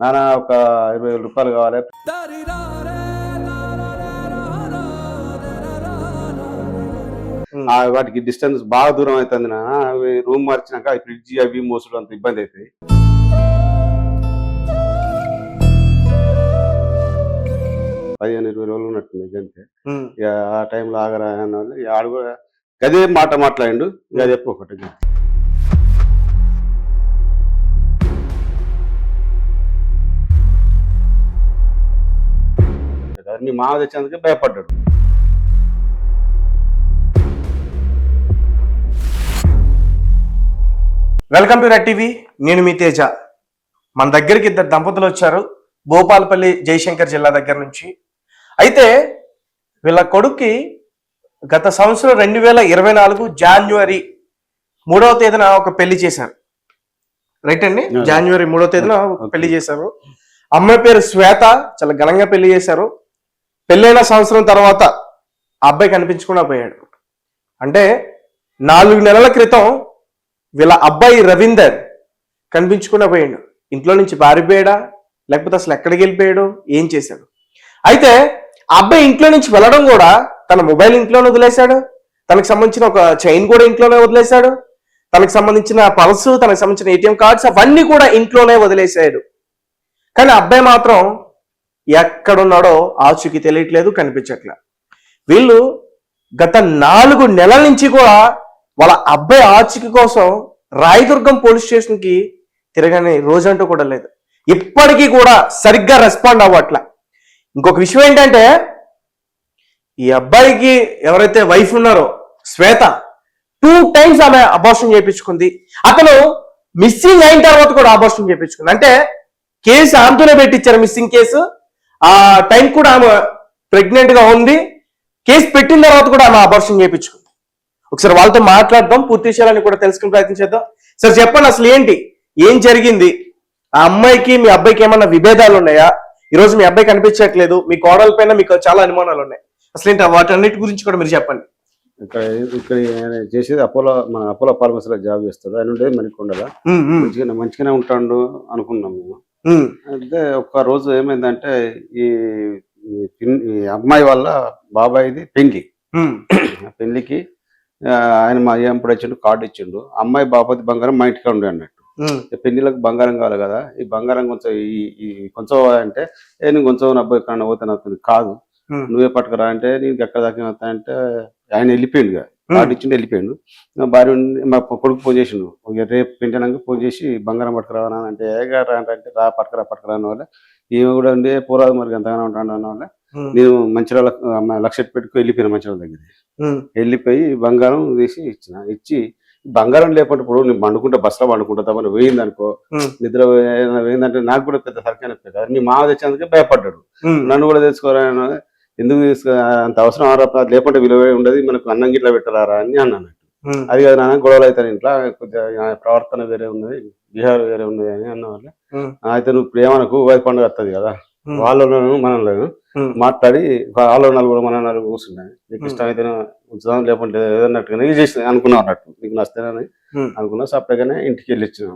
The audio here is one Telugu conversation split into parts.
నాన్న ఒక 20,000 రూపాయలు కావాలి. వాటికి డిస్టెన్స్ బాగా దూరం అవుతుంది నాన్న, అవి రూమ్ మార్చినాక ఫ్రిడ్జ్ అవి మోసుడు అంత ఇబ్బంది అవుతుంది. 15-20 రోజులు ఉన్నట్టుంది అంతే. ఇక ఆ టైంలో ఆగరా అన్న వాళ్ళు ఆడు కూడా గదే మాట మాట్లాడిండు. ఇక చెప్పు ఒకటి మీ మామ తెచ్చేందుకే భయపడ్డాడు. Welcome to red TV. నేను మీ తేజ. మన దగ్గరికి ఇద్దరు దంపతులు వచ్చారు భూపాలపల్లి జయశంకర్ జిల్లా దగ్గర నుంచి. అయితే వీళ్ళ కొడుక్కి గత సంవత్సరం 2024 జనవరి 3వ తేదీన ఒక పెళ్లి చేశారు. రైట్ అండి, జనవరి 3వ తేదీన ఒక పెళ్లి చేశారు. అమ్మాయి పేరు శ్వేత. చాలా ఘనంగా పెళ్లి చేశారు. పెళ్ళైన సంవత్సరం తర్వాత ఆ అబ్బాయి కనిపించకుండా పోయాడు. అంటే 4 నెలల క్రితం వీళ్ళ అబ్బాయి రవీందర్ కనిపించకుండా పోయాడు. ఇంట్లో నుంచి పారిపోయాడా లేకపోతే అసలు ఎక్కడికి వెళ్ళిపోయాడు, ఏం చేశాడు? అయితే ఆ అబ్బాయి ఇంట్లో నుంచి వెళ్ళడం కూడా తన మొబైల్ ఇంట్లోనే వదిలేశాడు, తనకు సంబంధించిన ఒక చైన్ కూడా ఇంట్లోనే వదిలేశాడు, తనకు సంబంధించిన పల్స్, తనకు సంబంధించిన ఏటీఎం కార్డ్స్ అవన్నీ కూడా ఇంట్లోనే వదిలేశాడు. కానీ అబ్బాయి మాత్రం ఎక్కడున్నాడో ఆచూకీ తెలియట్లేదు, కనిపించట్లేదు. వీళ్ళు గత 4 నెలల నుంచి కూడా వాళ్ళ అబ్బాయి ఆచూకీ కోసం రాయదుర్గం పోలీస్ స్టేషన్కి తిరగని రోజంటూ కూడా లేదు. ఇప్పటికీ కూడా సరిగ్గా రెస్పాండ్ అవ్వట్లే. ఇంకొక విషయం ఏంటంటే, ఈ అబ్బాయికి ఎవరైతే వైఫ్ ఉన్నారో శ్వేత 2 times ఆమె అబార్షన్ చేయించుకుంది. అతను మిస్సింగ్ అయిన తర్వాత కూడా అబార్షన్ చేయించుకుంది. అంటే కేసు ఆమెతోనే పెట్టించారు, మిస్సింగ్ కేసు. ఆ టైం కూడా ఆమె ప్రెగ్నెంట్ గా ఉంది. కేసు పెట్టిన తర్వాత కూడా ఆమె అబార్షన్ చేయించుకుంది. ఒకసారి వాళ్ళతో మాట్లాడదాం, పూర్తి విషయాలని కూడా తెలుసుకుని ప్రయత్నించేద్దాం. సార్ చెప్పండి, అసలు ఏంటి, ఏం జరిగింది? ఆ అమ్మాయికి మీ అబ్బాయికి ఏమన్నా విభేదాలు ఉన్నాయా? ఈరోజు మీ అబ్బాయి కనిపించట్లేదు, మీ కోడల పైన మీకు చాలా అనుమానాలు ఉన్నాయి. అసలు ఏంటి వాటన్నిటి గురించి కూడా మీరు చెప్పండి. ఇక్కడ చేసేది మన అపోలో ఫార్మసీలో జాబ్ చేస్తాడు. ఆయన ఉండేది మణికొండల. మంచిగానే ఉంటాడు అనుకున్నాం మేము. అయితే ఒక్క రోజు ఏమైందంటే, ఈ అమ్మాయి వాళ్ళ బాబాయిది పెళ్లికి ఆయన మా ఎప్పుడు వచ్చిండు, కార్డు ఇచ్చిండు. అమ్మాయి బాపతి బంగారం మా ఇంటికి ఉండే అన్నట్టు. పెళ్లిలకు బంగారం కావాలి కదా, ఈ బంగారం కొంచెం కొంచెం అంటే నేను కొంచెం అబ్బాయి ఎక్కడ పోతాను అవుతుంది. కాదు, నువ్వే పట్టుకురా అంటే నీకు ఎక్కడ దాకా అంటే ఆయన వెళ్ళిపోయిండు. కార్డు ఇచ్చిండు, వెళ్ళిపోయిండు. భార్య మా కొడుకు ఫోన్ చేసిండు, రేపు పెంచడానికి ఫోన్ చేసి బంగారం పట్టుకురావా అంటే అంటే రా పట్టుకురా అన్న వాళ్ళ ఈమె కూడా ఉండే పోరాదు మరి ఎంతగానో ఉంటాడు అన్న వాళ్ళ నేను మంచిర్యాల లక్ష పెట్టుకు వెళ్ళిపోయిన మంచిర్యాల దగ్గర. వెళ్ళిపోయి బంగారం తీసి ఇచ్చి బంగారం లేకపోతే ఇప్పుడు నేను పండుకుంటా, బస్సులో పండుకుంటా తప్పని వేయింది అనుకో, నిద్ర వేయిందంటే నాకు కూడా పెద్ద సరికైన కదా. మీ మామ తెచ్చేందుకే భయపడ్డాడు. నన్ను కూడా తెచ్చుకోరా, ఎందుకు అంత అవసరం లేకుంటే విలువ ఉండదు, మనకు అన్నం గిట్లా పెట్టరారా అని అన్నాను. అది కదా నాన్న, గొడవలు అవుతాను ఇంట్లో, కొద్దిగా ప్రవర్తన వేరే ఉన్నది, బిహార్ వేరే ఉన్నది అని అన్న వాళ్ళ. అయితే నువ్వు ఇప్పుడు ఏమనకు, ఉగాది పండుగ వస్తుంది కదా, వాళ్ళను మనలను మాట్లాడి వాళ్ళు 4 మన 4 కూర్చున్నాయి. నీకు ఇష్టమైతే ఉంచుదాం, లేకుంటే ఏదన్నట్టుగా నేను చేసిన అనుకున్నావు అన్నట్టు, నీకు నచ్చుతానని అనుకున్నా. సపరేట్గానే ఇంటికి వెళ్ళి వచ్చిన,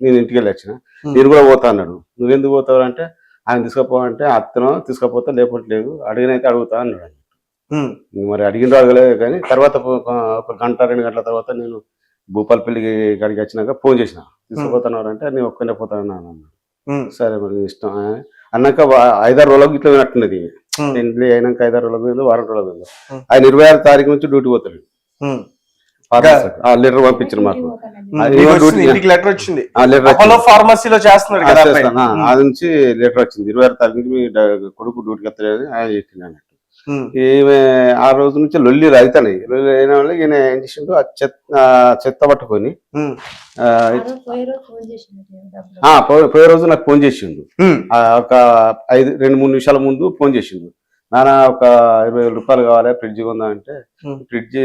నేను ఇంటికి వెళ్ళి వచ్చిన. నేను కూడా పోతా అన్నాడు. నువ్వెందుకు పోతావు అంటే, ఆయన తీసుకుపోవాలంటే అత్తనో తీసుకపోతే లేకపోతే లేదు, అడిగినైతే అడుగుతా అన్నాడు. మరి అడిగిన అడగలేదు. కానీ తర్వాత ఒక గంట 2 గంటల తర్వాత నేను భూపాలపల్లికి ఇక్కడికి వచ్చినాక ఫోన్ చేసిన, తీసుకుపోతున్నారు అంటే నేను ఒక్కనే పోతాను అన్నాడు. సరే మరి ఇష్టం అన్నాక 5-6 రోజులకు ఇట్లా వినట్టున్నది. పెళ్లి అయినాక 5-6 రోజులకు పోయింది, వారం రోజులకు పోయింది. ఆయన 26 తారీఖు నుంచి డ్యూటీ పోతాడు. లెటర్ పంపించారు మాకు, లెటర్ వచ్చింది. అది నుంచి లెటర్ వచ్చింది, 26 తారీఖు నుంచి మీ కొడుకు డ్యూటీకి వస్తలేదు ఆయన చెప్పింది అన్నట్టు. ఈమె ఆ రోజు నుంచి లొల్లి రైతాయి. లొల్లి అయిన వాళ్ళు ఈయన ఏం చేసిండు, చెత్త పట్టుకొని పోయే రోజు నాకు ఫోన్ చేసిండు. ఒక 2-3 నిమిషాల ముందు ఫోన్ చేసిండు. నాన్న ఒక 20,000 రూపాయలు కావాలి, ఫ్రిడ్జ్ కొందా అంటే, ఫ్రిడ్జ్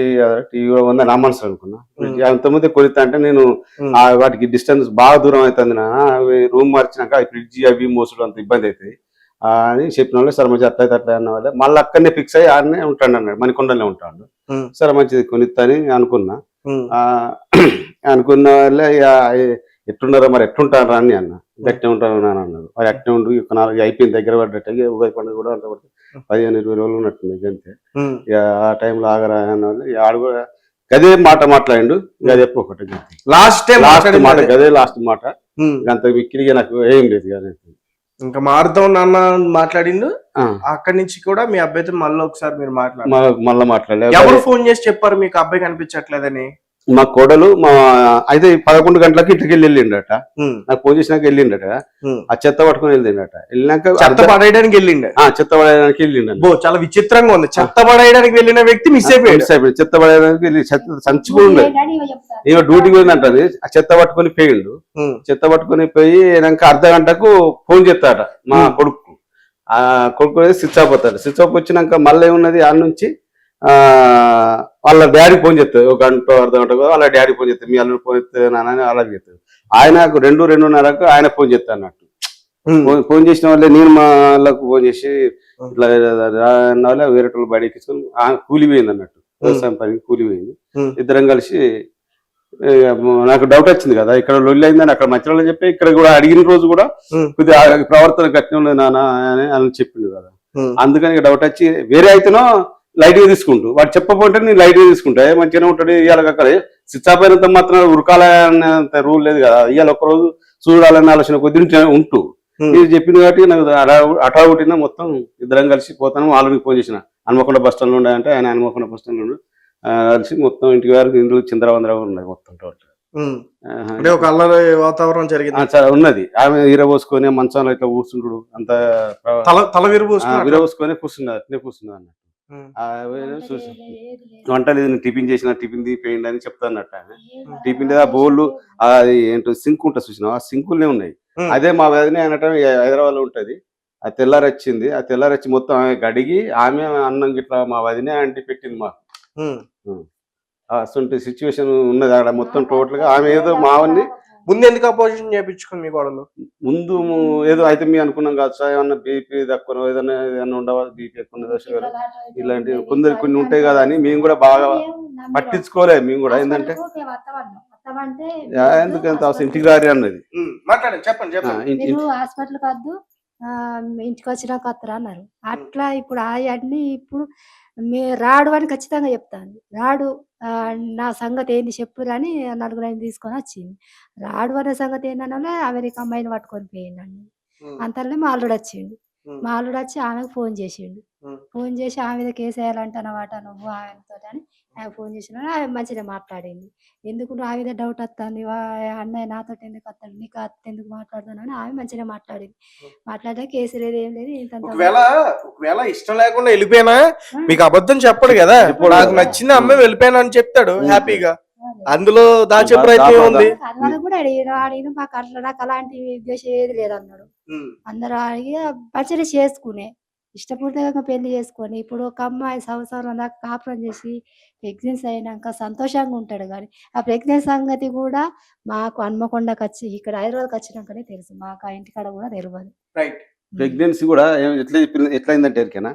టీవీ కూడా కొందా నా మనసు అనుకున్నా. ఫ్రిడ్జ్ అంతమంది కొనిస్తా అంటే నేను వాటికి డిస్టెన్స్ బాగా దూరం అవుతుంది నాన్న, అవి రూమ్ మార్చినాక ఫ్రిడ్జ్ అవి మోసుడు అంత ఇబ్బంది అవుతాయి అని చెప్పిన వాళ్ళు. సరే మంచి అట్లా అన్న వాళ్ళే మళ్ళీ అక్కడనే ఫిక్స్ అయ్యి ఆడనే ఉంటాడు అన్నాడు, మణికొండలనే ఉంటాడు. సరే మంచిది కొనిస్తా అని అనుకున్నా. అనుకున్న వాళ్ళే ఎట్లున్నారో మరి ఎట్లుంటారా అని అన్న. గట్టే ఉంటారు అని అన్నారు. మరి అట్టే ఉండు ఇక 4 అయిపోయింది దగ్గర పడ్డట్టు ఉగాది పండుగ కూడా అంత 15-20 రోజులు ఉన్నట్టుంది అంతే. ఇక ఆ టైంలో ఆగరా అన్న వాళ్ళు ఆడు కూడా గదే మాట మాట్లాడిండు. గదే ఒకటి లాస్ట్ మాట గదే లాస్ట్ మాట. అంత విక్కిరిగా నాకు ఏం లేదు కానీ ఇంకా మారుతాం నాన్న మాట్లాడిండు. అక్కడి నుంచి కూడా మీ అబ్బాయితో మళ్ళీ ఒకసారి మీరు మళ్ళీ మాట్లాడలేదు. ఎవరు ఫోన్ చేసి చెప్పారు మీకు అబ్బాయి కనిపించట్లేదని? మా కోడలు అయితే 11 గంటలకి ఇంటికి వెళ్ళిండట. నాకు ఫోన్ చేసినాక వెళ్ళిండట. ఆ చెత్త పట్టుకుని వెళ్ళిండట. వెళ్ళినాక చెత్త పడేయడానికి వెళ్ళిండ. చెత్త పడేయడానికి వెళ్ళిండ. చాలా విచిత్రంగా ఉంది. చెత్త పడేయడానికి వెళ్ళిన వ్యక్తి మిస్ అయిపోయాడు. చెత్త పడేయడానికి వెళ్ళి సంచి కూడా ఉండదు. నేను డ్యూటీకి పోయిందంటది. ఆ చెత్త పట్టుకొని పోయిండు. చెత్త పట్టుకొని పోయినాక అర్ధ గంటకు ఫోన్ చేస్తాడట మా కొడుకు. ఆ కొడుకు స్విచ్ ఆఫ్ అవుతాడు. స్విచ్ ఆఫ్ వచ్చినాక మళ్ళీ ఏమున్నది ఆ నుంచి వాళ్ళ డాడీ ఫోన్ చేస్తారు. 1 గంట అర్ధ గంట వాళ్ళ డాడీ ఫోన్ చేస్తారు. మీ అల్లుడు ఫోన్ చేస్తే నాన్న అలాగే చేస్తారు. ఆయనకు 2-2:30కు ఆయన ఫోన్ చేస్తారు అన్నట్టు. ఫోన్ చేసిన వాళ్ళే నేను మా వాళ్ళకు ఫోన్ చేసి ఇట్లా వాళ్ళ వేరే వాళ్ళు బయట ఎక్కించుకొని కూలిపోయింది అన్నట్టు. వ్యవసాయం పనికి కూలిపోయింది. ఇద్దరం కలిసి నాకు డౌట్ వచ్చింది కదా ఇక్కడ లొల్లి అయిందని అక్కడ మంచిగా చెప్పి ఇక్కడ కూడా అడిగిన రోజు కూడా కొద్దిగా ప్రవర్తన కఠినం లేదు నాన్న అని చెప్పిండు కదా. అందుకని డౌట్ వచ్చి వేరే అయితేనో లైట్ గా తీసుకుంటూ వాడు చెప్పకపోతే నేను లైట్ గా తీసుకుంటా మంచిగానే ఉంటాడు. ఇవాళ అక్కడ స్విచ్ ఆఫ్ అయినంత మాత్రం ఉరకాలన్న రూల్ లేదు కదా. ఇవాళ ఒక్కరోజు చూడాలన్న ఆలోచన కొద్ది ఉంటూ మీరు చెప్పింది కాబట్టి నాకు అటాగుట్టిన మొత్తం ఇద్దరం కలిసి పోతాను. వాళ్ళకి ఫోన్ చేసిన హనుమకొండ బస్ స్టాండ్ లో ఉండాలంటే ఆయన హనుమకొండ బస్ స్టాండ్ లో కలిసి మొత్తం ఇంటికి వారికి ఇంట్లో చిందరవందరగా ఉన్నాయి మొత్తం టోటల్. ఒక అల్లరి వాతావరణం జరిగింది ఉన్నది. ఆమె ఈరబోసుకొని మంచంలో ఇట్లా కూర్చుంటాడు. అంత తల విరబోసుకొని కూర్చున్నది అట్నే కూర్చున్నది అన్నట్టు. వంటలు టిఫిన్ చేసిన టిఫిన్ తీపోయింది అని చెప్తానట్టు. టిఫిన్ ఆ బోళ్ళు అది ఏంటో సింక్ ఉంటుంది చూసినా ఆ సింకులనే ఉన్నాయి. అదే మా వదిన అనటం హైదరాబాద్ లో ఉంటది. ఆ తెల్లారి వచ్చింది. ఆ తెల్లారి వచ్చి మొత్తం ఆమె గడిగి ఆమె అన్నం గిట్లా మా వదినే అంటి పెట్టింది మాకు. అసలు సిచ్యువేషన్ ఉన్నది అక్కడ మొత్తం టోటల్ గా. ఆమె ఏదో మావన్ని ముందు ఎందుకు అపోజిషన్ చేయించుకుని మీ గొడవలు ముందు ఏదో అయితే మీ అనుకున్నాం కాదు. ఏమన్నా బీపీ తక్కువ ఏదైనా ఉండవా బీపీ ఎక్కువ షుగర్ ఇలాంటివి కొన్ని ఉంటాయి కదా అని మేము కూడా బాగా పట్టించుకోలేదు. మేము కూడా ఏంటంటే ఎందుకంత అవసరం ఇంటికి రారి అన్నది. చెప్పండి హాస్పిటల్ కాదు ఇంటికి వచ్చినాక వస్తారా అన్నారు. అట్లా ఇప్పుడు అవన్నీ ఇప్పుడు రాడు అని ఖచ్చితంగా చెప్తాను. రాడు నా సంగతి ఏంది చెప్పురు అని 4 ఆయన తీసుకొని వచ్చింది. రాడు అనే సంగతి ఏందన్నా అమెరికా అమ్మాయిని పట్టుకొని పోయిందండి. అంతలోనే మా అల్లుడు వచ్చిండు. మా అల్లుడు వచ్చి ఆమెకు ఫోన్ చేసిండు. ఫోన్ చేసి ఆమె మీద కేసు వేయాలంటున్నావాట నువ్వు ఆయనతో అని ఆమె ఫోన్ చేసిన ఆమె మంచిగా మాట్లాడింది. ఎందుకు నా మీద డౌట్ వస్తుంది అన్నయ్య నాతో ఎందుకు వస్తాడు నీకు అత్త ఎందుకు మాట్లాడుతాను అని ఆమె మంచిగా మాట్లాడింది. మాట్లాడితే కేసు లేదు ఏం లేదు. ఒకవేళ ఇష్టం లేకుండా వెళ్ళిపోయినా మీకు అబద్ధం చెప్పడు కదా. ఇప్పుడు నాకు నచ్చింది అమ్మాయి వెళ్ళిపోయాను అని చెప్తాడు హ్యాపీగా. అందులో దాచే ప్రయత్నం ఉంది. అది కూడా అడిగిన మాకు అట్లా నాకు అలాంటి ఉద్దేశం ఏది లేదన్నాడు. అందరూ అడిగి మంచిగా చేసుకునే ఇష్టపూర్తిగా పెళ్లి చేసుకొని ఇప్పుడు ఒక అమ్మాయి సంవత్సరం దాకా కాపురం చేసి ప్రెగ్నెన్సీ అయినాక సంతోషంగా ఉంటాడు. కానీ ఆ ప్రెగ్నెన్సీ సంగతి కూడా మాకు హన్మకొండకు వచ్చి ఇక్కడ హైదరాబాద్కి వచ్చినాకనే తెలుసు. మాకు ఆ ఇంటికాడ కూడా తెలియదు. ప్రెగ్నెన్సీ కూడా ఎట్లయిందంటే ఎరికేనా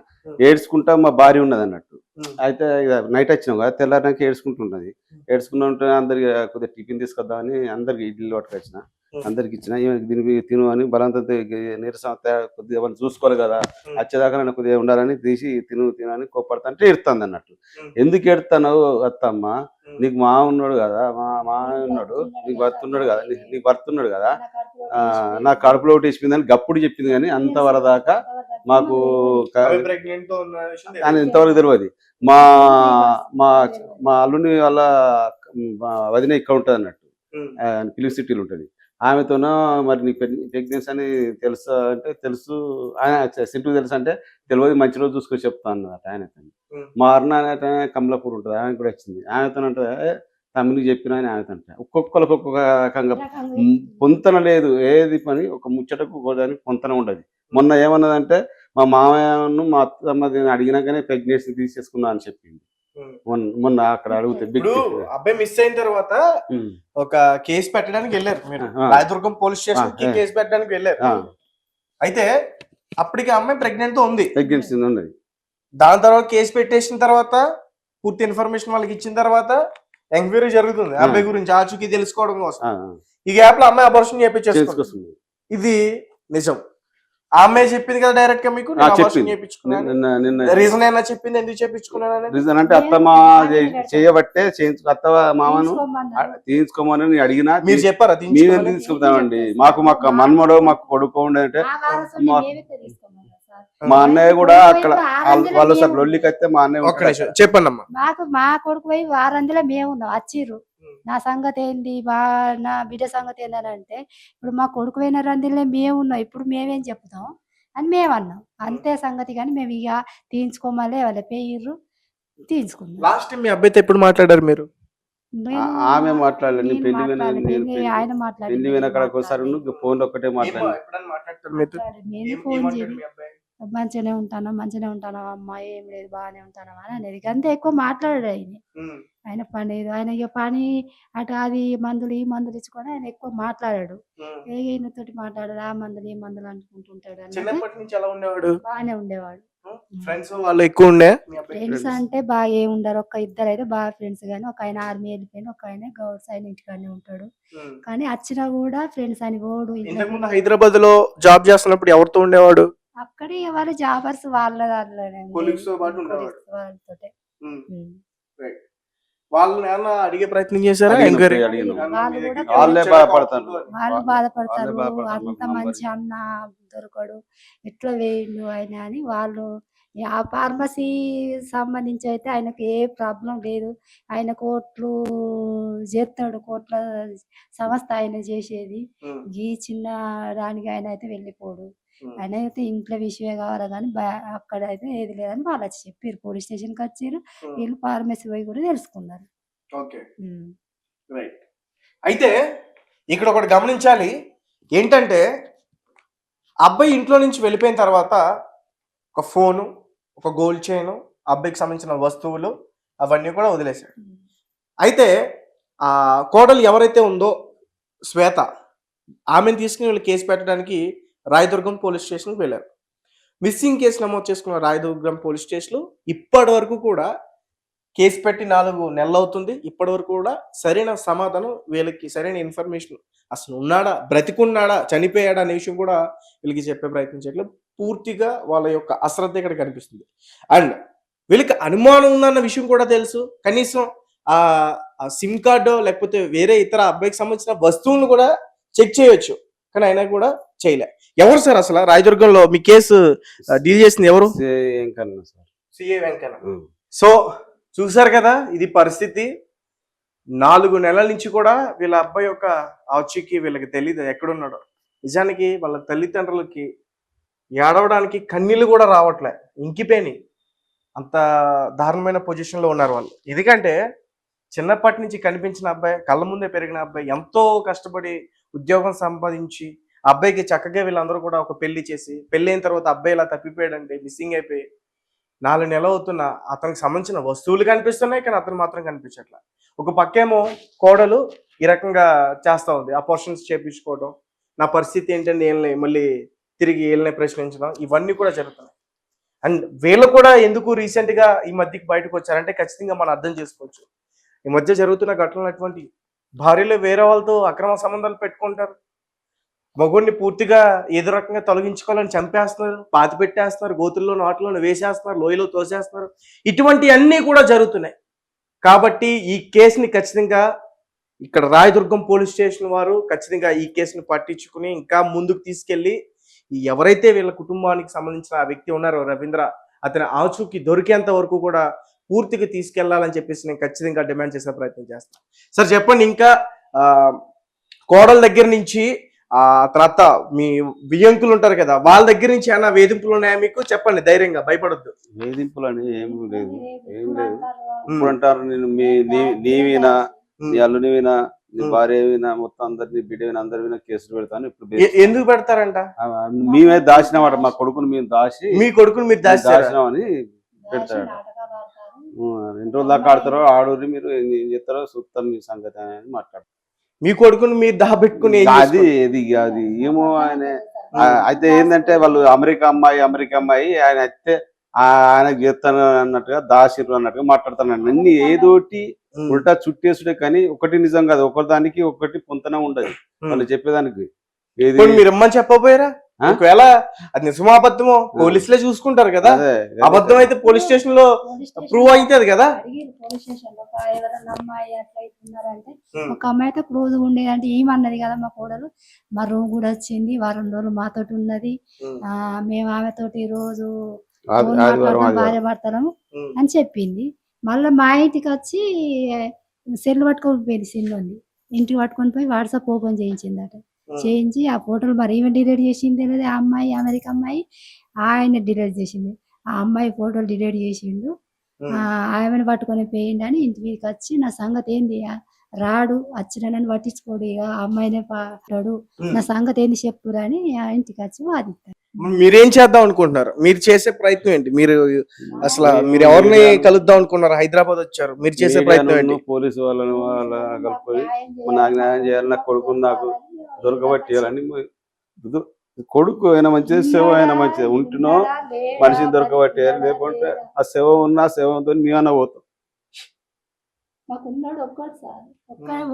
ఏడ్చుకుంటా మా భార్య ఉన్నది అన్నట్టు. అయితే నైట్ వచ్చినాం కదా తెల్లారినాక ఏడ్చుకుంటున్నది. ఏడ్చుకుంటూ ఉంటే అందరికి కొద్దిగా టిఫిన్ తీసుకొద్దామని అందరికి ఇడ్లీలు పట్టుకొచ్చిన అందరికి ఇచ్చిన. దీనికి తిను అని బలంతో నీరసం కొద్దిగా వాళ్ళు చూసుకోవాలి కదా వచ్చేదాకా నన్ను కొద్దిగా ఉండాలని తీసి తిను అని కోప్పడతా అంటే ఏడుతుంది అన్నట్టు. ఎందుకు ఏడుతాను అత్తమ్మ నీకు మా ఉన్నాడు కదా మా ఉన్నాడు నీకు భర్త ఉన్నాడు కదా నీకు భర్త ఉన్నాడు కదా నాకు కడుపులో ఒకటి వేసిపోయిందని గప్పుడు చెప్పింది. కానీ అంతవరదాకా మాకు ఇంతవరకు తెలియదు. మా మా మా అల్లుని వాళ్ళ వదిన ఇక్కడ ఉంటుంది అన్నట్టు. ఫిలిం సిటీలో ఉంటుంది. ఆమెతోనో మరి నీకు ప్రెగ్నెన్సీ అని తెలుసా అంటే తెలుసు. ఆయన సింటూ తెలుసు అంటే తెలియదు మంచి రోజు చూసుకొని చెప్తా అన్నమాట. ఆయనతో మా అరుణ అనే కమలాపూర్ ఉంటుంది. ఆమె కూడా వచ్చింది. ఆమెతో అంటే తమ్మునికి చెప్పిన అని ఆమెతో అంటే ఒక్కొక్కరికి ఒక్కొక్క రకంగా పొంతన లేదు. ఏది పని ఒక ముచ్చటకు దానికి పొంతన ఉండదు. మొన్న ఏమన్నదంటే మా మామయ్యను మా అత్తమ్మ అడిగినాకనే ప్రెగ్నెన్సీ తీసేసుకున్నా అని చెప్పింది. మొన్న అక్కడ అడిగితే అబ్బాయి మిస్ అయిన తర్వాత ఒక కేసు పెట్టడానికి వెళ్ళారు మీరు రాయదుర్గం పోలీస్ స్టేషన్ కి కేసు పెట్టడానికి వెళ్ళారు. అయితే అప్పటికి అమ్మాయి ప్రెగ్నెంట్ ఉంది. ప్రెగ్నెన్సీ ఉన్నది. దాని తర్వాత కేసు పెట్టేసిన తర్వాత పూర్తి ఇన్ఫర్మేషన్ వాళ్ళకి ఇచ్చిన తర్వాత ఎంక్వైరీ జరుగుతుంది అబ్బాయి గురించి ఆచూకీ తెలుసుకోవడం కోసం. ఈ గ్యాప్ లో అమ్మాయి అబార్షన్ చేయించేసుకుంది. చేసుకొస్తుంది. ఇది నిజం. ఆ అమ్మాయి చెప్పింది కదా డైరెక్ట్ గా మీకు, నిన్న రీజన్ అయినా చెప్పింది ఎందుకు చేయించుకున్నాను రీజన్ అంటే అత్తమ్మ చేయబట్టే అత్త మామను తీసుకోమని నేను అడిగినా మీరు చెప్పారా? మేమేం తీసుకుంటామండి, మాకు మన్మడో మాకు కొడుకు ఉండే మా అన్నయ్య కూడా అక్కడ వాళ్ళు సార్ లొల్లికి అయితే మా అన్నయ్య చెప్పండి అమ్మా. మా కొడుకు పోయి వారందిలో మేము ఉన్నాం వచ్చిర్రు. నా సంగతి ఏంది, నా బిడ్డ సంగతి ఏందని అంటే ఇప్పుడు మా కొడుకు పోయిన రందిలో మేము ఉన్నాం, ఇప్పుడు మేమేం చెప్తాం అని మేము అన్నాం. అంతే సంగతి. కానీ మేము ఇక తీయించుకోమలే వాళ్ళ పేర్రు తీయించుకున్నాం. లాస్ట్ టైం మీ అబ్బాయితో ఎప్పుడు మాట్లాడారు మీరు? ఆమె మాట్లాడలేదు. ఆయన మాట్లాడి పెళ్లి వెనకడికి ఒకసారి ఫోన్ ఒక్కటే మాట్లాడారు. మంచిగానే ఉంటాను అమ్మా, ఏం లేదు బాగానే ఉంటాను అని అనేది. అంతే ఎక్కువ మాట్లాడాడు ఆయన పని ఆయన ఇక పని అటు అది మందులు ఈ మందులు ఇచ్చుకొని ఆయన ఎక్కువ మాట్లాడాడు. ఈయనతోటి మాట్లాడాడు, ఆ మందులు ఈ మందులు అనుకుంటుంటాడు. బాగానే ఉండేవాడు. ఫ్రెండ్స్ వాళ్ళు ఎక్కువ ఉండే? ఫ్రెండ్స్ అంటే బాగా ఏమి ఉండరు, ఒక ఇద్దరు అయితే బాగా ఫ్రెండ్స్. కానీ ఒక ఆయన ఆర్మీ వెళ్ళిపోయిన, ఒక ఆయన గౌడ్స్ ఆయన ఇంటికాడనే ఉంటాడు. కానీ వచ్చినా కూడా ఫ్రెండ్స్ అని పోడు. ఇంతకుముందు హైదరాబాద్ లో జాబ్ చేస్తున్నప్పుడు ఎవరితో ఉండేవాడు? అక్కడ ఎవరు జాబర్స్ వాళ్ళ దాంట్లోనే వాళ్ళని ఏమన్నా అడిగే ప్రయత్నం చేశారా? వాళ్ళే బాధపడతారు. వాళ్ళు బాధపడతారు. అంత మంచి అన్న దొరకడు, ఎట్లా వేయండు ఆయన అని వాళ్ళు. ఆ ఫార్మసీ సంబంధించి అయితే ఆయనకు ఏ ప్రాబ్లం లేదు. ఆయన కోట్లు చేస్తాడు, కోట్ల సంస్థ ఆయన చేసేది. ఈ చిన్న దానికి ఆయన అయితే వెళ్ళిపోడు. ఆయన అయితే ఇంట్లో విషయమే కావాలి కానీ అక్కడ అయితే ఏది లేదని వాళ్ళు వచ్చి చెప్పారు. పోలీస్ స్టేషన్కి వచ్చారు, వీళ్ళు ఫార్మసీ పోయి కూడా తెలుసుకున్నారు. అయితే ఇక్కడ ఒకటి గమనించాలి ఏంటంటే, అబ్బాయి ఇంట్లో నుంచి వెళ్ళిపోయిన తర్వాత ఒక ఫోను, ఒక గోల్డ్ చైన్, అబ్బాయికి సంబంధించిన వస్తువులు అవన్నీ కూడా వదిలేశాడు. అయితే ఆ కోడలు ఎవరైతే ఉందో శ్వేత, ఆమెను తీసుకుని వీళ్ళు కేసు పెట్టడానికి రాయదుర్గం పోలీస్ స్టేషన్కి వెళ్ళారు. మిస్సింగ్ కేసు నమోదు చేసుకున్న రాయదుర్గం పోలీస్ స్టేషన్లో ఇప్పటి వరకు కూడా కేసు పెట్టి 4 నెలలు అవుతుంది. ఇప్పటి వరకు కూడా సరైన సమాధానం, వీళ్ళకి సరైన ఇన్ఫర్మేషన్, అసలు ఉన్నాడా, బ్రతికున్నాడా, చనిపోయాడా అనే విషయం కూడా వీళ్ళకి చెప్పే ప్రయత్నం చేయట్లేదు. పూర్తిగా వాళ్ళ యొక్క అశ్రద్ధ ఇక్కడ కనిపిస్తుంది. అండ్ వీళ్ళకి అనుమానం ఉందన్న విషయం కూడా తెలుసు. కనీసం ఆ సిమ్ కార్డు లేకపోతే వేరే ఇతర అబ్బాయికి సంబంధించిన వస్తువులను కూడా చెక్ చేయొచ్చు, కానీ అయినా కూడా చేయలే. ఎవరు సార్ అసలు రాయదుర్గంలో మీ కేసు డీల్ చేసింది ఎవరు? సిఏ వెంకన్న. సో చూసారు కదా, ఇది పరిస్థితి. 4 నెలల నుంచి కూడా వీళ్ళ అబ్బాయి యొక్క ఆచూకీ వీళ్ళకి తెలియదు ఎక్కడున్నాడో. నిజానికి వాళ్ళ తల్లిదండ్రులకి ఏడవడానికి కన్నీళ్ళు కూడా రావట్లే, ఇంకిపోయినాయి. అంత దారుణమైన పొజిషన్లో ఉన్నారు వాళ్ళు. ఎందుకంటే చిన్నప్పటి నుంచి కనిపించిన అబ్బాయి, కళ్ళ ముందే పెరిగిన అబ్బాయి, ఎంతో కష్టపడి ఉద్యోగం సంపాదించి అబ్బాయికి చక్కగా వీళ్ళందరూ కూడా ఒక పెళ్లి చేసి, పెళ్ళైన తర్వాత అబ్బాయి ఇలా తప్పిపోయాడంటే, మిస్సింగ్ అయిపోయి 4 నెలలు అవుతున్న అతనికి సంబంధించిన వస్తువులు కనిపిస్తున్నాయి, కానీ అతను మాత్రం కనిపించట్లా. ఒక పక్కేమో కోడలు ఈ రకంగా చేస్తా ఉంది, అపోర్షన్స్ చేపించుకోవడం, నా పరిస్థితి ఏంటంటే వీళ్ళని మళ్ళీ తిరిగి వీళ్ళని ప్రశ్నించడం, ఇవన్నీ కూడా జరుగుతున్నాయి. అండ్ వీళ్ళు కూడా ఎందుకు రీసెంట్ గా ఈ మధ్యకి బయటకు వచ్చారంటే ఖచ్చితంగా మనం అర్థం చేసుకోవచ్చు. ఈ మధ్య జరుగుతున్న ఘటనలు అటువంటి. భార్యలు వేరే వాళ్ళతో అక్రమ సంబంధాలు పెట్టుకుంటారు, మగుడిని పూర్తిగా ఏదో రకంగా తొలగించుకోవాలని చంపేస్తున్నారు, పాతి పెట్టేస్తున్నారు, గోతుల్లో నాటులో వేసేస్తున్నారు, లోయలో తోసేస్తున్నారు. ఇటువంటి అన్నీ కూడా జరుగుతున్నాయి. కాబట్టి ఈ కేసుని ఖచ్చితంగా ఇక్కడ రాయదుర్గం పోలీస్ స్టేషన్ వారు ఖచ్చితంగా ఈ కేసుని పట్టించుకుని ఇంకా ముందుకు తీసుకెళ్లి, ఎవరైతే వీళ్ళ కుటుంబానికి సంబంధించిన ఆ వ్యక్తి ఉన్నారో రవీంద్ర, అతని ఆచూకీ దొరికేంత వరకు కూడా పూర్తిగా తీసుకెళ్లాలని చెప్పేసి నేను ఖచ్చితంగా డిమాండ్ చేసే ప్రయత్నం చేస్తాను. సార్ చెప్పండి, ఇంకా కోడల దగ్గర నుంచి తర్వాత మీ వియ్యంకులు ఉంటారు కదా, వాళ్ళ దగ్గర నుంచి ఏమైనా వేధింపులు ఉన్నాయా మీకు? చెప్పండి ధైర్యంగా, భయపడొద్దు. వేధింపులు అని ఏమి లేదు, ఏం లేదు. ఇప్పుడు అంటారు నేను నీవినా, నీ అల్లునివినా, నీ భార్య వినా, మొత్తం అందరినీ బిడ్డ అందరి వినా కేసులు పెడతాను. ఇప్పుడు ఎందుకు పెడతారంట? మేమే దాచినామాట, మా కొడుకుని మేము దాచి, మీ కొడుకుని మీరు దాచినామని పెడతాడు. 2 రోజుల దాకా ఆడతారో ఆడూరి, మీరు ఏం చేస్తారో చూస్తాం మీ సంగతి అని మాట్లాడతారు. మీ కొడుకుని మీరు దాబెట్టుకుని అది ఏమో ఆయన. అయితే ఏంటంటే వాళ్ళు అమెరికా అమ్మాయి ఆయన అయితే ఆయనకు చేస్తాను అన్నట్టుగా దాసిరు అన్నట్టుగా మాట్లాడతాను. అన్ని ఏదోటి ఉల్టా చుట్టేసుడే కానీ ఒకటి నిజం కాదు. ఒకదానికి ఒకటి పొంతనే ఉండదు వాళ్ళు చెప్పేదానికి. ఏది మీరు ఇమ్మని చెప్పబోయారా? ఒకవేళ అది నిజమో అబద్ధమో పోలీసులే చూసుకుంటారు కదా. అబద్ధం అయితే పోలీస్ స్టేషన్ లో ప్రూవ్ అవుతుంది కదా. పోలీస్ స్టేషన్ లో ఎవరైనా అమ్మాయి అట్లా ఇస్తున్నారంటే ఒక అమ్మాయి అయితే క్లోజ్ ఉండేదంటే ఏమన్నది కదా మా కోడలు, మా రూమ్ కూడా వచ్చింది, వారం రోజులు మాతోటి ఉన్నది, మేము ఆమెతోటి రోజు భార్య భర్తలము అని చెప్పింది. మళ్ళీ మా ఇంటికి వచ్చి సెల్ పట్టుకొని పోయింది. సెల్ ఉంది ఇంటికి పట్టుకొని పోయి వాట్సాప్ ఓపెన్ చేయించిందట. చేయించి ఆ ఫోటోలు మరి ఏమి డిలీట్ చేసింది తెలియదు. ఆ అమ్మాయి అమెరికా అమ్మాయి ఆయన డిలీట్ చేసింది. ఆ అమ్మాయి ఫోటోలు డిలీట్ చేసిండు. ఆమెను పట్టుకొని పోయిండు అని ఇంటి మీదకి వచ్చి నా సంగతి ఏంది రాడు వచ్చినని పట్టించుకోడు, ఇక అమ్మాయినే పాడు, నా సంగతి ఏంది చెప్పురా అని ఆ ఇంటికి వచ్చి వాదిస్తారు. మీరేం చేద్దాం అనుకుంటున్నారు? మీరు చేసే ప్రయత్నం ఏంటి? మీరు అసలు మీరు ఎవరిని కలుద్దాం అనుకున్నారు? హైదరాబాద్ వచ్చారు, మీరు చేసే ప్రయత్నం ఏంటి? పోలీసు వాళ్ళని వాళ్ళ కలిపి నాకు న్యాయం చేయాలి, నాకు కొడుకుని నాకు దొరకబట్టేయాలని. కొడుకు అయినా మంచిది, సేవ అయినా మంచిది. ఉంటునో మనిషిని దొరకబట్టేయాలి, లేకుంటే ఆ సేవ ఉన్న సేవతో మేమన్నా పోతాం. మాకున్నాడు ఒక్కడు సార్,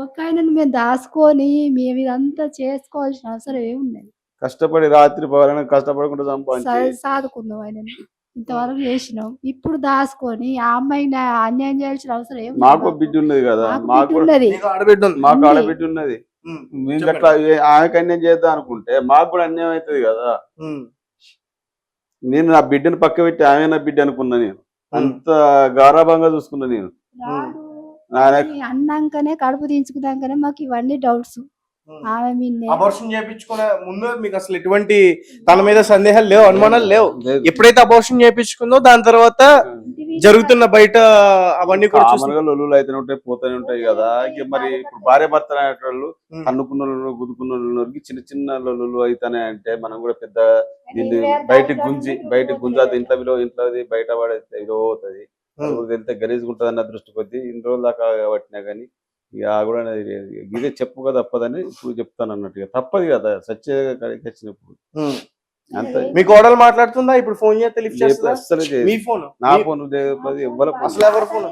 ఒక్క ఆయనను మేము దాచుకొని మేము ఇదంతా చేసుకోవాల్సిన అవసరం ఏమున్నది? కష్టపడి రాత్రి పగలని కష్టపడకుండా సంపాదించి సాదుకున్నాం ఆయనని, ఇంతవరకు చేసినాం. ఇప్పుడు దాచుకొని ఆ అమ్మాయిని అన్యాయం చేయాల్సిన అవసరం ఏముంది? మాకు బిడ్డ ఉన్నది కదా, మాకు ఆడబిడ్డ ఉన్నది. మీకు అట్లా ఆమెకు అన్యాయం చేద్దాం అనుకుంటే మాకు కూడా అన్యాయం అవుతుంది కదా. నేను నా బిడ్డను పక్క పెట్టి ఆమె నా బిడ్డ అనుకున్నా. నేను అంత గారాభంగా చూసుకున్నా. నేను అన్నాకనే కడుపు దించుకున్నాకనే మాకు ఇవన్నీ డౌట్స్. అబార్షన్ చేయించుకునే ముందు మీకు అసలు ఎటువంటి తన మీద సందేహాలు లేవు, అనుమానాలు లేవు. ఎప్పుడైతే అబార్షన్ చేయించుకుందో దాని తర్వాత జరుగుతున్న బయట అవన్నీ కూడా లొల్లులు అయితే ఉంటాయి, పోతూనే ఉంటాయి కదా. ఇక మరి ఇప్పుడు భార్య భర్త అనేటోళ్ళు కన్నుకున్న వాళ్ళు గుద్దుకున్న వాళ్ళకి చిన్న చిన్న లొల్లులు అయితేనే అంటే మనం కూడా పెద్ద దీన్ని బయటకు గుంజాది. ఇంట్లో విలువ ఇంట్లోది బయట పడేస్తే విలువ అవుతుంది, వెళ్తే గలీజ్గా ఉంటుంది అన్న దృష్టి కొద్ది ఇన్ని రోజులు దాకా పట్టినా కానీ ఇక కూడా ఇదే చెప్పుగా తప్పదని ఇప్పుడు చెప్తాను అన్నట్టుగా. తప్పదు కదా సత్య వచ్చినప్పుడు. అంతే. మీ కోడలు మాట్లాడుతుందా ఇప్పుడు? ఫోన్ చేస్తే లిఫ్ట్ చేస్తుందా? అసలు మీ ఫోన్? నా ఫోన్ అసలు ఎవరి ఫోన్?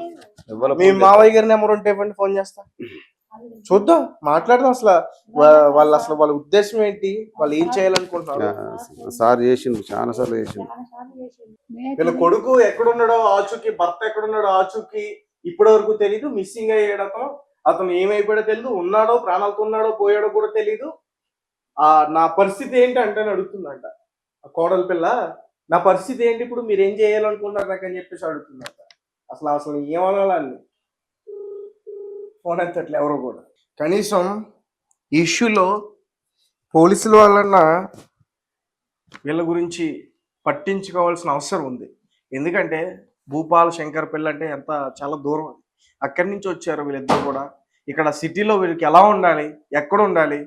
మీ మావయ్య గారి నెంబర్ ఉంటే ఇవ్వండి, ఫోన్ చేస్తా, చూద్దాం, మాట్లాడదాం. అసలు వాళ్ళ ఉద్దేశం ఏంటి, వాళ్ళు ఏం చేయాలనుకుంటున్నారు? సార్ చేసిండు, చాలా సార్లు చేసిండు. వీళ్ళ కొడుకు ఎక్కడున్నాడో ఆచూకీ, భర్త ఎక్కడున్నాడో ఆచూకీ ఇప్పటి వరకు తెలీదు. మిస్సింగ్ అయ్యాడు అతను ఏమైపోయాడో తెలియదు, ఉన్నాడో ప్రాణాలతో ఉన్నాడో పోయాడో కూడా తెలీదు. నా పరిస్థితి ఏంటి అంటే అడుగుతుందంట ఆ కోడల పిల్ల. నా పరిస్థితి ఏంటి ఇప్పుడు, మీరు ఏం చేయాలనుకుంటున్నారు నాకు అని చెప్పేసి అడుగుతుందంట. అసలు ఏమనాలని ఫోన్ ఎత్తట్లే ఎవరో కూడా. కనీసం ఈ ఇష్యూలో పోలీసుల వలన వీళ్ళ గురించి పట్టించుకోవాల్సిన అవసరం ఉంది. ఎందుకంటే భూపాల్ శంకర్ పిల్ల అంటే చాలా దూరం. అక్కడి నుంచి వచ్చారు వీళ్ళిద్దరు కూడా. ఇక్కడ సిటీలో వీళ్ళకి ఎలా ఉండాలి, ఎక్కడ ఉండాలి,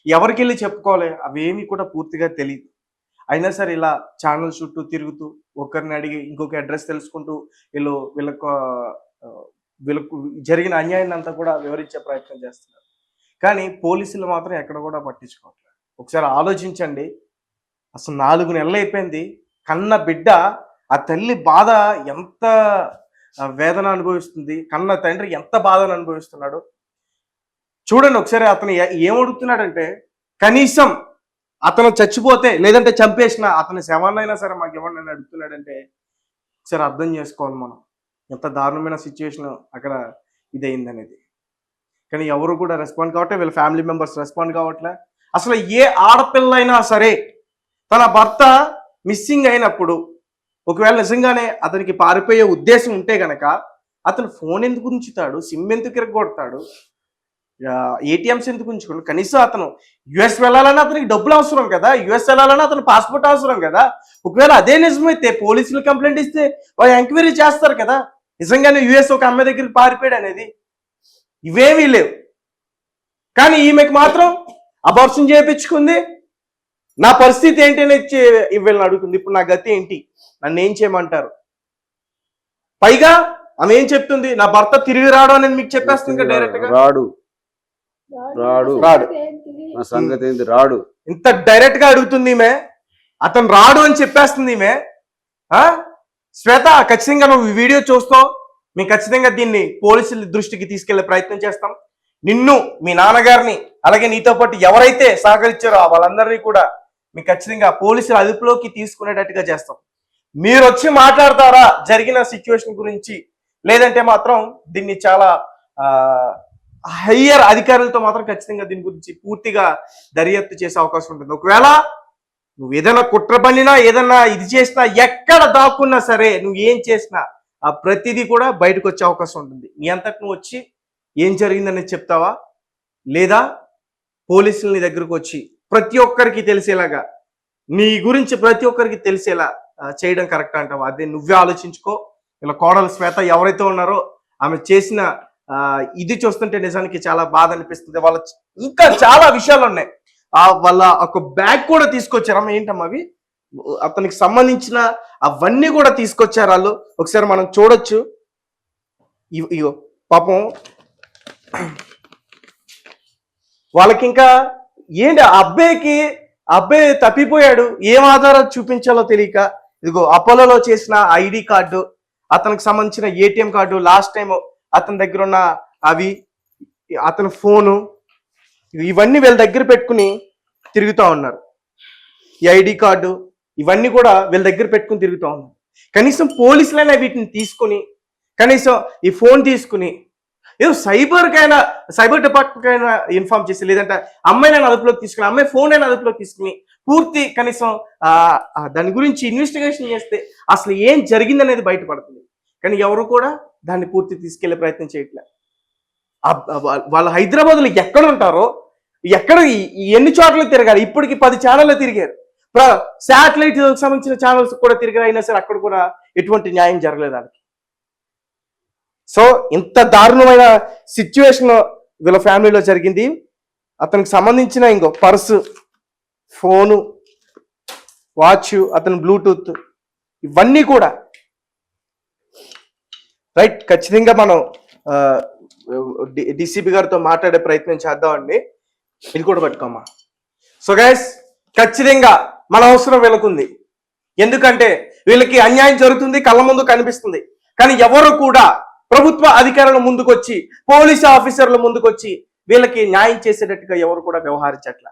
ఎవరికి వెళ్ళి చెప్పుకోవాలి, అవేమీ కూడా పూర్తిగా తెలియదు. అయినా సరే ఇలా ఛానల్ చుట్టూ తిరుగుతూ ఒకరిని అడిగి ఇంకొక అడ్రస్ తెలుసుకుంటూ వీళ్ళకు జరిగిన అన్యాయాన్ని అంతా కూడా వివరించే ప్రయత్నం చేస్తున్నారు. కానీ పోలీసులు మాత్రం ఎక్కడ కూడా పట్టించుకోవట్లేదు. ఒకసారి ఆలోచించండి. అసలు 4 నెలలు అయిపోయింది. కన్న బిడ్డ, ఆ తల్లి బాధ ఎంత వేదన అనుభవిస్తుంది, కన్న తండ్రి ఎంత బాధను అనుభవిస్తున్నాడు చూడండి ఒకసారి. అతను ఏమడుగుతున్నాడంటే, కనీసం అతను చచ్చిపోతే లేదంటే చంపేసిన అతని శవాన్నైనా సరే మాకు ఇవ్వండి అడుగుతున్నాడంటే ఒకసారి అర్థం చేసుకోవాలి మనం ఎంత దారుణమైన సిచ్యువేషన్ అక్కడ ఇదైంది అనేది. కానీ ఎవరు కూడా రెస్పాండ్ కావట్లే, వీళ్ళ ఫ్యామిలీ మెంబర్స్ రెస్పాండ్ కావట్లే. అసలు ఏ ఆడపిల్లైనా సరే తన భర్త మిస్సింగ్ అయినప్పుడు ఒకవేళ నిజంగానే అతనికి పారిపోయే ఉద్దేశం ఉంటే గనక అతను ఫోన్ ఎందుకు ఉంచుతాడు, సిమ్ ఎందుకు ఇరగొడతాడు, ఏటీఎంస్ ఎందుకు ఉంచుకోండి? కనీసం అతను యుఎస్ వెళ్ళాలని అతనికి డబ్బులు అవసరం కదా, యుఎస్ వెళ్ళాలని అతను పాస్పోర్ట్ అవసరం కదా. ఒకవేళ అదే నిజమైతే పోలీసులు కంప్లైంట్ ఇస్తే వాళ్ళు ఎంక్వైరీ చేస్తారు కదా, నిజంగానే యుఎస్ ఒక అమ్మాయి దగ్గరికి పారిపోయాడు అనేది. ఇవేమీ లేవు. కానీ ఈమెకు మాత్రం అబార్షన్ చేయించుకుంది. నా పరిస్థితి ఏంటి అని వీళ్ళని అడుగుతుంది. ఇప్పుడు నా గతి ఏంటి, నన్ను ఏం చేయమంటారు? పైగా ఆమె ఏం చెప్తుంది, నా భర్త తిరిగి రాడు అనేది మీకు చెప్పేస్తుంది డైరెక్ట్ గా. రాడు నా సంగతి ఏంటి, రాడు. ఇంత డైరెక్ట్ గా అడుగుతుంది ఈమె. అతను రాడు అని చెప్పేస్తుంది ఈమె. శ్వేత, ఖచ్చితంగా నువ్వు ఈ వీడియో చూస్తావు. మేము ఖచ్చితంగా దీన్ని పోలీసుల దృష్టికి తీసుకెళ్లే ప్రయత్నం చేస్తాం. నిన్ను, మీ నాన్నగారిని, అలాగే నీతో పాటు ఎవరైతే సహకరించారో వాళ్ళందరినీ కూడా మీకు ఖచ్చితంగా పోలీసుల అదుపులోకి తీసుకునేటట్టుగా చేస్తాం. మీరు వచ్చి మాట్లాడతారా జరిగిన సిచ్యువేషన్ గురించి, లేదంటే మాత్రం దీన్ని చాలా హయ్యర్ అధికారులతో మాత్రం ఖచ్చితంగా దీని గురించి పూర్తిగా దర్యాప్తు చేసే అవకాశం ఉంటుంది. ఒకవేళ నువ్వు ఏదైనా కుట్ర పన్నినా, ఏదన్నా ఇది చేసినా, ఎక్కడ దాక్కున్నా సరే, నువ్వు ఏం చేసినా ఆ ప్రతిదీ కూడా బయటకు వచ్చే అవకాశం ఉంటుంది. నీ అంతకు నువ్వు వచ్చి ఏం జరిగిందని చెప్తావా, లేదా పోలీసులు నీ దగ్గరకు వచ్చి ప్రతి ఒక్కరికి తెలిసేలాగా, నీ గురించి ప్రతి ఒక్కరికి తెలిసేలా చేయడం కరెక్ట్ అంటావా? అదే నువ్వే ఆలోచించుకో. ఇలా కోడలు శ్వేత ఎవరైతే ఉన్నారో ఆమె చేసిన ఇది చూస్తుంటే నిజానికి చాలా బాధ అనిపిస్తుంది. వాళ్ళ ఇంకా చాలా విషయాలు ఉన్నాయి. వాళ్ళ ఒక బ్యాగ్ కూడా తీసుకొచ్చారమ్మా. ఏంటమ్మా అవి? అతనికి సంబంధించిన అవన్నీ కూడా తీసుకొచ్చారు వాళ్ళు. ఒకసారి మనం చూడొచ్చు. ఇగో పాపం వాళ్ళకి ఇంకా ఏంటి, అబ్బాయి తప్పిపోయాడు, ఏం ఆధారాలు చూపించాలో తెలియక, ఇదిగో అపోలోలో చేసిన ఐడి కార్డు, అతనికి సంబంధించిన ఏటీఎం కార్డు, లాస్ట్ టైం అతని దగ్గర ఉన్న అవి, అతని ఫోను, ఇవన్నీ వీళ్ళ దగ్గర పెట్టుకుని తిరుగుతూ ఉన్నారు. ఈ ఐడి కార్డు ఇవన్నీ కూడా వీళ్ళ దగ్గర పెట్టుకుని తిరుగుతూ ఉన్నారు. కనీసం పోలీసులైనా వీటిని తీసుకుని, కనీసం ఈ ఫోన్ తీసుకుని ఏదో సైబర్ డిపార్ట్మెంట్ అయినా ఇన్ఫార్మ్ చేసి, లేదంటే అమ్మాయిని అదుపులోకి తీసుకుని, అమ్మాయి ఫోన్ అయినా అదుపులోకి తీసుకుని పూర్తి కనీసం దాని గురించి ఇన్వెస్టిగేషన్ చేస్తే అసలు ఏం జరిగిందనేది బయటపడుతుంది. కానీ ఎవరు కూడా దాన్ని పూర్తి తీసుకెళ్లే ప్రయత్నం చేయట్లేదు. వాళ్ళు హైదరాబాద్లో ఎక్కడ ఉంటారో, ఎక్కడ ఎన్ని చోట్ల తిరగాలి, ఇప్పటికి 10 ఛానళ్ళు తిరిగారు. శాటిలైట్ సంబంధించిన ఛానల్స్ కూడా తిరిగారు. అయినా సరే అక్కడ కూడా ఎటువంటి న్యాయం జరగలేదు దానికి. సో ఇంత దారుణమైన సిచ్యువేషన్ వీళ్ళ ఫ్యామిలీలో జరిగింది. అతనికి సంబంధించిన ఇంకో పర్సు, ఫోను, వాచ్, అతని బ్లూటూత్, ఇవన్నీ కూడా రైట్. ఖచ్చితంగా మనం డిసిపి గారితో మాట్లాడే ప్రయత్నం చేద్దామండి. ఇది కూడా పట్టుకోమ్మా. సో గైస్, ఖచ్చితంగా మన అవసరం వీళ్ళకుంది. ఎందుకంటే వీళ్ళకి అన్యాయం జరుగుతుంది, కళ్ళ ముందు కనిపిస్తుంది. కానీ ఎవరు కూడా ప్రభుత్వ అధికారుల ముందుకొచ్చి, పోలీసు ఆఫీసర్ల ముందుకొచ్చి వీళ్ళకి న్యాయం చేసేటట్టుగా ఎవరు కూడా వ్యవహరించట్ల.